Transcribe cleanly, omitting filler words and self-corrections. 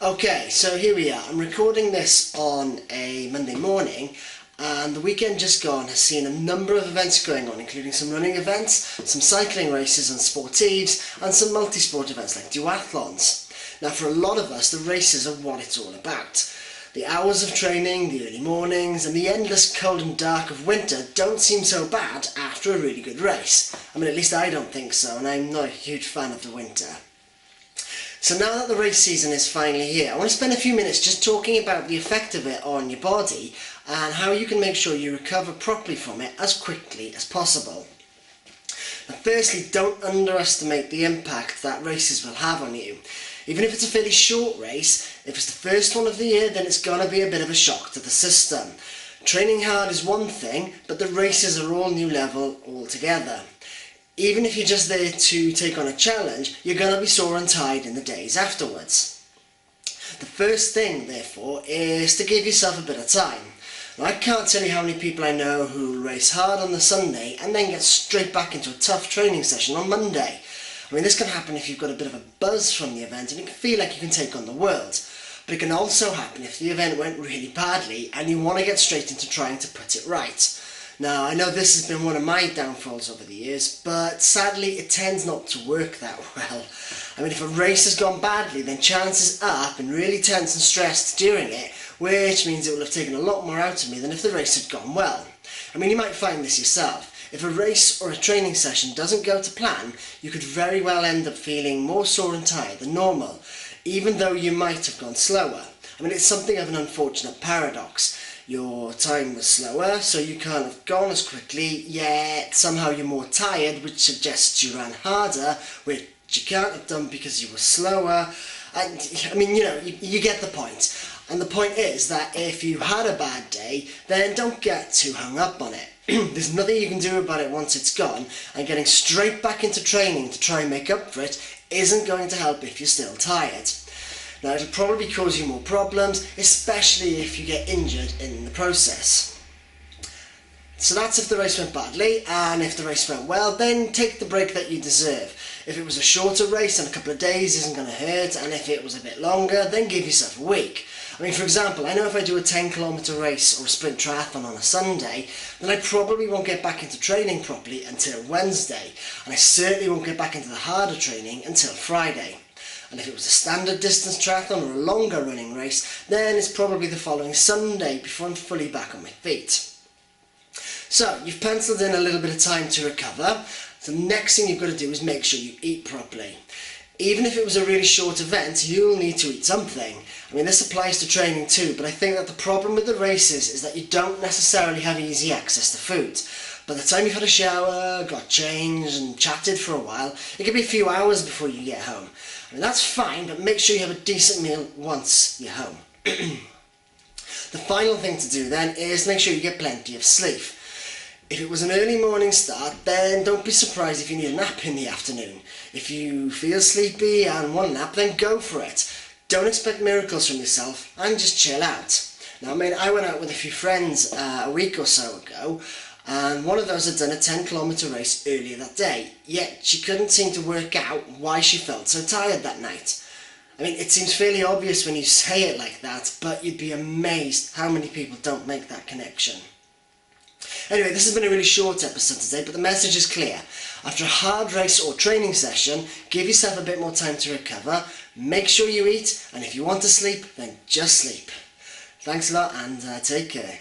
Okay, so here we are. I'm recording this on a Monday morning, and the weekend just gone has seen a number of events going on, including some running events, some cycling races and sportives, and some multi-sport events like duathlons. Now, for a lot of us, the races are what it's all about. The hours of training, the early mornings, and the endless cold and dark of winter don't seem so bad after a really good race. I mean, at least I don't think so, and I'm not a huge fan of the winter. So now that the race season is finally here, I want to spend a few minutes just talking about the effect of it on your body and how you can make sure you recover properly from it as quickly as possible. Now, firstly, don't underestimate the impact that races will have on you. Even if it's a fairly short race, if it's the first one of the year, then it's going to be a bit of a shock to the system. Training hard is one thing, but the races are all new level altogether. Even if you're just there to take on a challenge, you're going to be sore and tired in the days afterwards. The first thing, therefore, is to give yourself a bit of time. Now, I can't tell you how many people I know who race hard on the Sunday and then get straight back into a tough training session on Monday. I mean, this can happen if you've got a bit of a buzz from the event and you can feel like you can take on the world. But it can also happen if the event went really badly and you want to get straight into trying to put it right. Now, I know this has been one of my downfalls over the years, but sadly it tends not to work that well. I mean, if a race has gone badly, then chances are I've been really tense and stressed during it, which means it will have taken a lot more out of me than if the race had gone well. I mean, you might find this yourself. If a race or a training session doesn't go to plan, you could very well end up feeling more sore and tired than normal, even though you might have gone slower. I mean, it's something of an unfortunate paradox. Your time was slower, so you can't have gone as quickly, yet somehow you're more tired, which suggests you ran harder, which you can't have done because you were slower. And, I mean, you get the point. And the point is that if you had a bad day, then don't get too hung up on it. There's nothing you can do about it once it's gone, and getting straight back into training to try and make up for it isn't going to help if you're still tired. Now, it'll probably cause you more problems, especially if you get injured in the process. So that's if the race went badly, and if the race went well, then take the break that you deserve. If it was a shorter race and a couple of days isn't going to hurt, and if it was a bit longer, then give yourself a week. I mean, for example, I know if I do a 10-kilometre race or a sprint triathlon on a Sunday, then I probably won't get back into training properly until Wednesday, and I certainly won't get back into the harder training until Friday. And if it was a standard distance triathlon or a longer running race, then it's probably the following Sunday before I'm fully back on my feet. So, you've penciled in a little bit of time to recover. So the next thing you've got to do is make sure you eat properly. Even if it was a really short event, you'll need to eat something. I mean, this applies to training too, but I think that the problem with the races is that you don't necessarily have easy access to food. By the time you've had a shower, got changed and chatted for a while, it could be a few hours before you get home. I mean, that's fine, but make sure you have a decent meal once you're home. The final thing to do then is make sure you get plenty of sleep. If it was an early morning start, then don't be surprised if you need a nap in the afternoon. If you feel sleepy and want a nap, then go for it. Don't expect miracles from yourself and just chill out. Now, I mean, I went out with a few friends a week or so ago, and one of those had done a 10-kilometre race earlier that day, yet she couldn't seem to work out why she felt so tired that night. I mean, it seems fairly obvious when you say it like that, but you'd be amazed how many people don't make that connection. Anyway, this has been a really short episode today, but the message is clear. After a hard race or training session, give yourself a bit more time to recover, make sure you eat, and if you want to sleep, then just sleep. Thanks a lot, and take care.